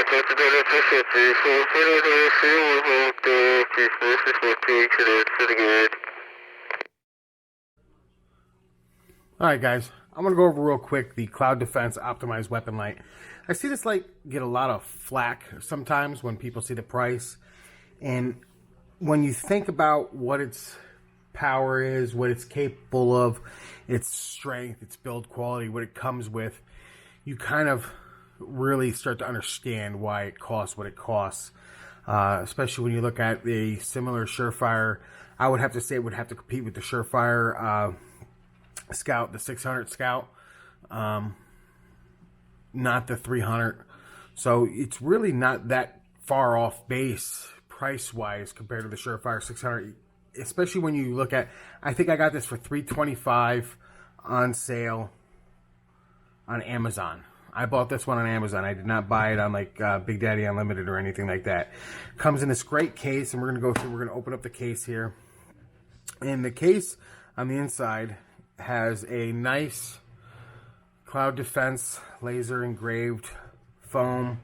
Alright guys, I'm going to go over real quick the Cloud Defense Optimized Weapon Light. I see this light get a lot of flack sometimes when people see the price. And when you think about what its power is, what it's capable of, its strength, its build quality, what it comes with, you kind of really start to understand why it costs what it costs. Especially when you look at the similar Surefire. I would have to say it would have to compete with the Surefire Scout, the 600 Scout, not the 300. So it's really not that far off base price wise compared to the Surefire 600, especially when you look at, I think I got this for $325 on sale on Amazon. I bought this one on Amazon. I did not buy it on like Big Daddy Unlimited or anything like that. Comes in this great case, and we're going to go through, we're going to open up the case here. And the case on the inside has a nice Cloud Defense laser engraved foam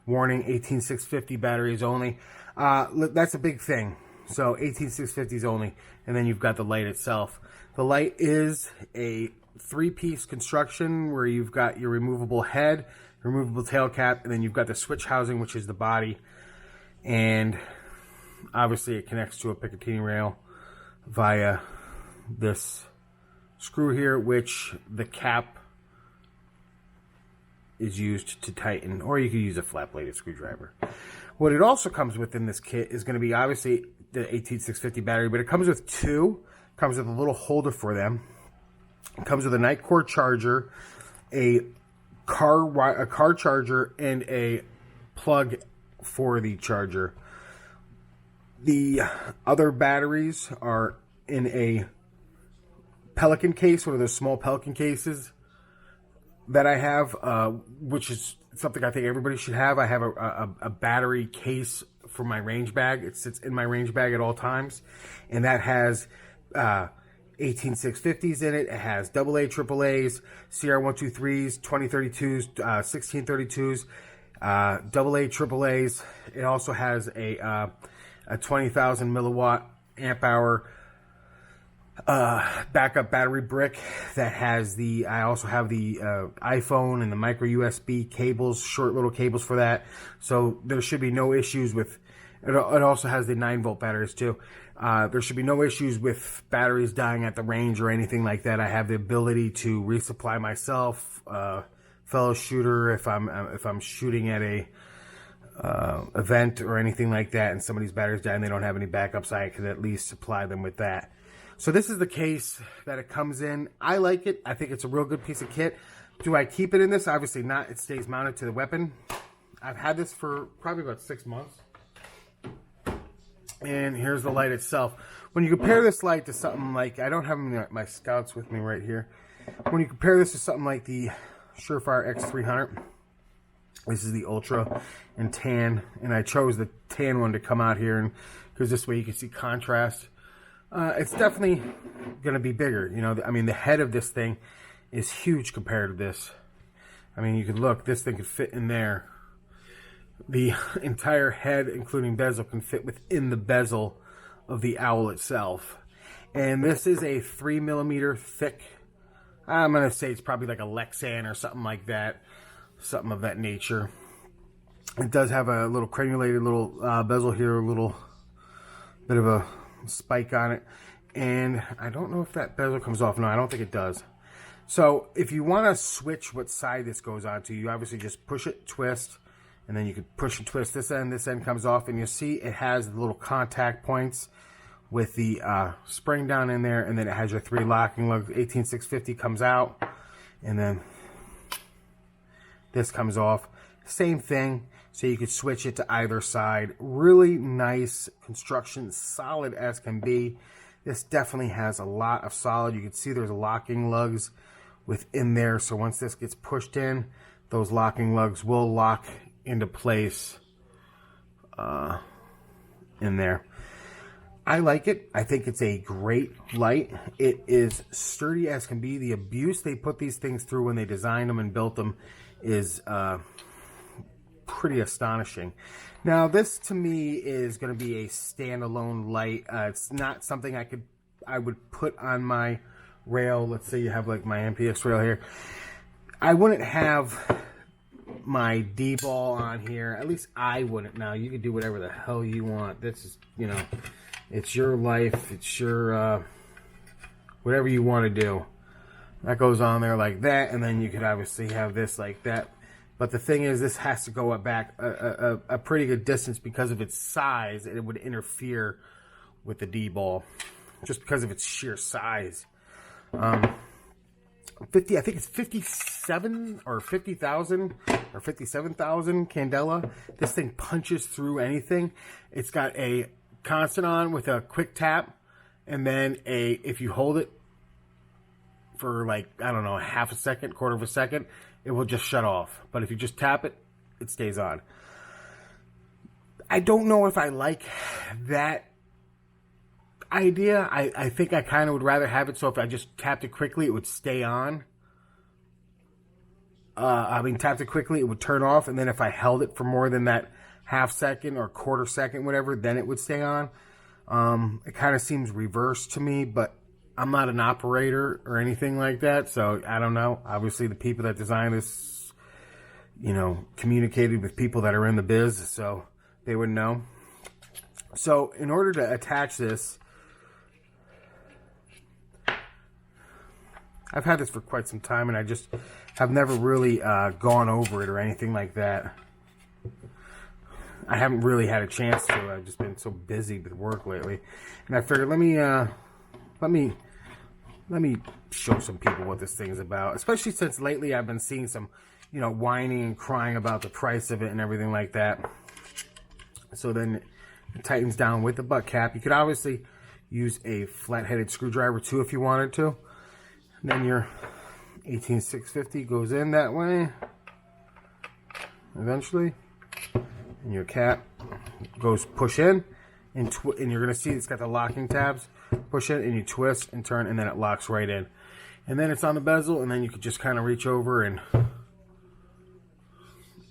warning, 18650 batteries only. That's a big thing. So 18650s only, and then you've got the light itself. The light is a 3-piece construction where you've got your removable head, removable tail cap, and then you've got the switch housing, which is the body. And obviously it connects to a Picatinny rail via this screw here, which the cap is used to tighten, or you could use a flat bladed screwdriver. What it also comes with in this kit is going to be obviously the 18650 battery, but it comes with two. It comes with a little holder for them. It comes with a Nitecore charger, a car charger, and a plug for the charger. The other batteries are in a Pelican case, one of those small Pelican cases that I have, which is something I think everybody should have. I have a battery case for my range bag. It sits in my range bag at all times, and that has 18650s in it. It has AA, AAAs, CR123s, 2032s, 1632s, AA, AAAs. It also has a 20,000 milliwatt amp hour backup battery brick that has the, I also have the iPhone and the micro USB cables, short little cables for that. So there should be no issues with it. It also has the 9-volt batteries too. There should be no issues with batteries dying at the range or anything like that. I have the ability to resupply myself, fellow shooter, if I'm shooting at a event or anything like that and somebody's batteries die and they don't have any backups, I could at least supply them with that. So this is the case that it comes in. I like it. I think it's a real good piece of kit. Do I keep it in this? Obviously not. It stays mounted to the weapon. I've had this for probably about 6 months. And here's the light itself. When you compare this light to something like, I don't have my Scouts with me right here. When you compare this to something like the Surefire X300, this is the Ultra and Tan, and I chose the Tan one to come out here, and because this way you can see contrast. It's definitely going to be bigger. You know, I mean, the head of this thing is huge compared to this. I mean, you could look, this thing could fit in there. The entire head, including bezel, can fit within the bezel of the owl itself. And this is a 3mm thick, I'm going to say it's probably like a Lexan or something like that. Something of that nature. It does have a little crenulated little bezel here, a little bit of a spike on it, and I don't know if that bezel comes off. No, I don't think it does. So if you want to switch what side this goes onto, you obviously just push it, twist, and then you could push and twist this end comes off, and you'll see it has the little contact points with the spring down in there, and then it has your 3 locking lugs. 18650 comes out, and then this comes off. Same thing. So you could switch it to either side. Really nice construction, solid as can be. This definitely has a lot of solid. You can see there's locking lugs within there. So once this gets pushed in, those locking lugs will lock into place in there. I like it. I think it's a great light. It is sturdy as can be. The abuse they put these things through when they designed them and built them is pretty astonishing. Now, this to me is going to be a standalone light. It's not something I would put on my rail. Let's say you have like my MPX rail here. I wouldn't have my D-ball on here. At least I wouldn't. Now, you can do whatever the hell you want. This is, you know, it's your life. It's your, whatever you want to do. That goes on there like that, and then you could obviously have this like that. But the thing is, this has to go back a pretty good distance because of its size, and it would interfere with the D-ball just because of its sheer size. 50, I think it's 57 or 50,000 or 57,000 candela. This thing punches through anything. It's got a constant on with a quick tap, and then if you hold it for like, I don't know, half a second, quarter of a second, it will just shut off. But if you just tap it, it stays on. I don't know if I like that idea. I think I kind of would rather have it so if I just tapped it quickly, it would stay on. Tapped it quickly, it would turn off, and then if I held it for more than that half second or quarter second, whatever, then it would stay on. It kind of seems reversed to me, but I'm not an operator or anything like that, so I don't know. Obviously, the people that designed this, you know, communicated with people that are in the biz, so they would know. So in order to attach this, I've had this for quite some time, and I just have never really gone over it or anything like that. I haven't really had a chance to. I've just been so busy with work lately, and I figured let me show some people what this thing's about. Especially since lately I've been seeing some, you know, whining and crying about the price of it and everything like that. So then it tightens down with the butt cap. You could obviously use a flat-headed screwdriver too if you wanted to. And then your 18650 goes in that way eventually, and your cap goes push in, and you're gonna see it's got the locking tabs. Push it and you twist and turn, and then it locks right in, and then it's on the bezel, and then you could just kind of reach over and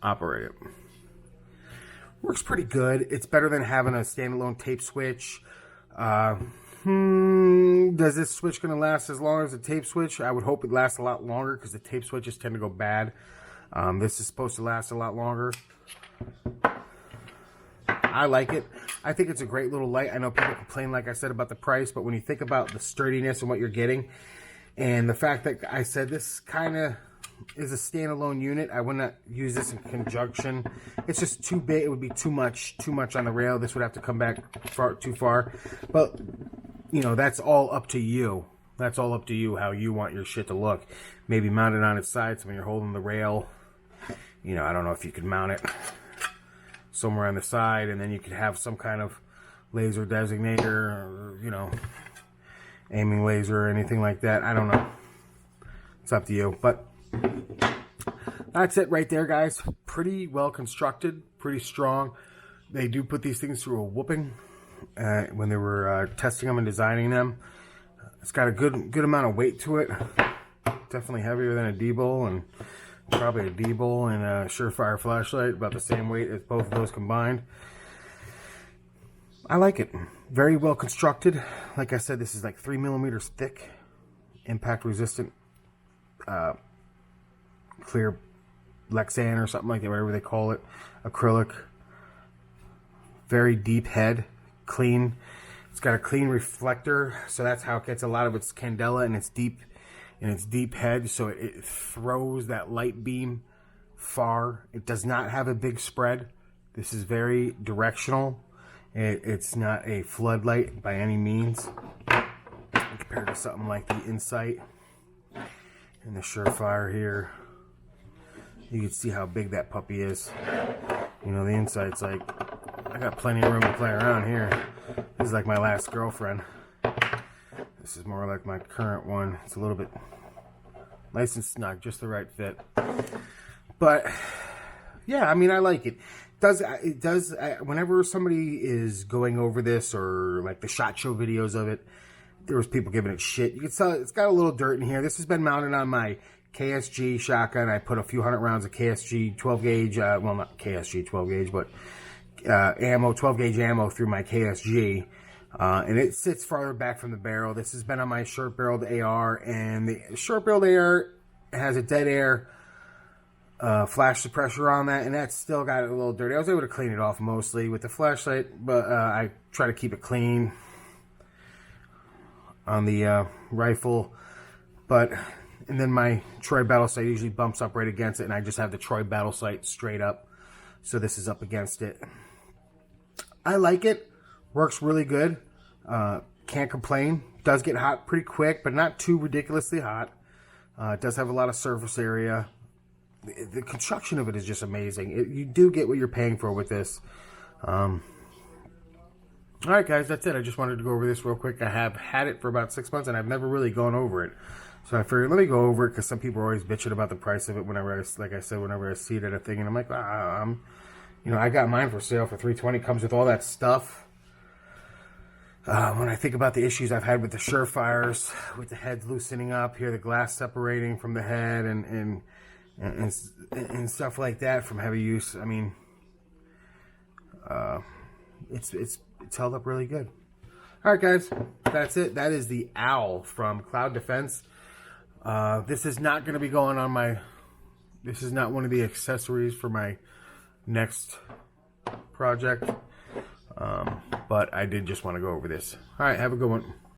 operate it. Works pretty good. It's better than having a standalone tape switch. Does this switch going to last as long as the tape switch? I would hope it lasts a lot longer because the tape switches tend to go bad. This is supposed to last a lot longer. I like it. I think it's a great little light. I know people complain, like I said, about the price, but when you think about the sturdiness and what you're getting, and the fact that I said this kind of is a standalone unit, I would not use this in conjunction. It's just too big. It would be too much on the rail. This would have to come back too far. But you know, that's all up to you. That's all up to you how you want your shit to look. Maybe mount it on its side, so when you're holding the rail, you know, I don't know if you could mount it somewhere on the side, and then you could have some kind of laser designator, or, you know, aiming laser or anything like that. I don't know. It's up to you. But that's it right there, guys. Pretty well constructed, pretty strong. They do put these things through a whooping when they were testing them and designing them. It's got a good amount of weight to it. Definitely heavier than a D-Bowl, and probably a D-Bowl and a Surefire flashlight, about the same weight as both of those combined. I like it. Very well constructed. Like I said, this is like 3 millimeters thick, impact resistant, clear Lexan or something like that, whatever they call it, acrylic. Very deep head, clean. It's got a clean reflector, so that's how it gets a lot of its candela in its deep head, so it throws that light beam far. It does not have a big spread. This is very directional. It's not a floodlight by any means compared to something like the Insight and the Surefire here. You can see how big that puppy is. You know, the Insight's like, I got plenty of room to play around here. This is like my last girlfriend. This is more like my current one. It's a little bit nice and snug, just the right fit. But yeah, I mean, I like it. It does. Whenever somebody is going over this, or like the SHOT Show videos of it, there was people giving it shit. You can tell it's got a little dirt in here. This has been mounted on my KSG shotgun. I put a few hundred rounds of KSG 12 gauge, well, not KSG 12 gauge, but ammo, 12 gauge ammo through my KSG. And it sits farther back from the barrel. This has been on my short-barreled AR, and the short-barreled AR has a dead air flash suppressor on that, and that's still got it a little dirty. I was able to clean it off mostly with the flashlight, but I try to keep it clean on the rifle. And then my Troy battle sight usually bumps up right against it, and I just have the Troy battle sight straight up, so this is up against it. I like it. Works really good. Can't complain. Does get hot pretty quick, but not too ridiculously hot. It does have a lot of surface area. The construction of it is just amazing. You do get what you're paying for with this. All right, guys, that's it. I just wanted to go over this real quick. I have had it for about 6 months, and I've never really gone over it. So I figured, let me go over it, because some people are always bitching about the price of it whenever I see it at a thing. And I'm like, I got mine for sale for $320. Comes with all that stuff. When I think about the issues I've had with the Surefires, with the heads loosening up, here the glass separating from the head, and stuff like that from heavy use, I mean, it's held up really good. All right, guys, that's it. That is the OWL from Cloud Defense. This is not going to be going on my. This is not one of the accessories for my next project. But I did just want to go over this. All right, have a good one.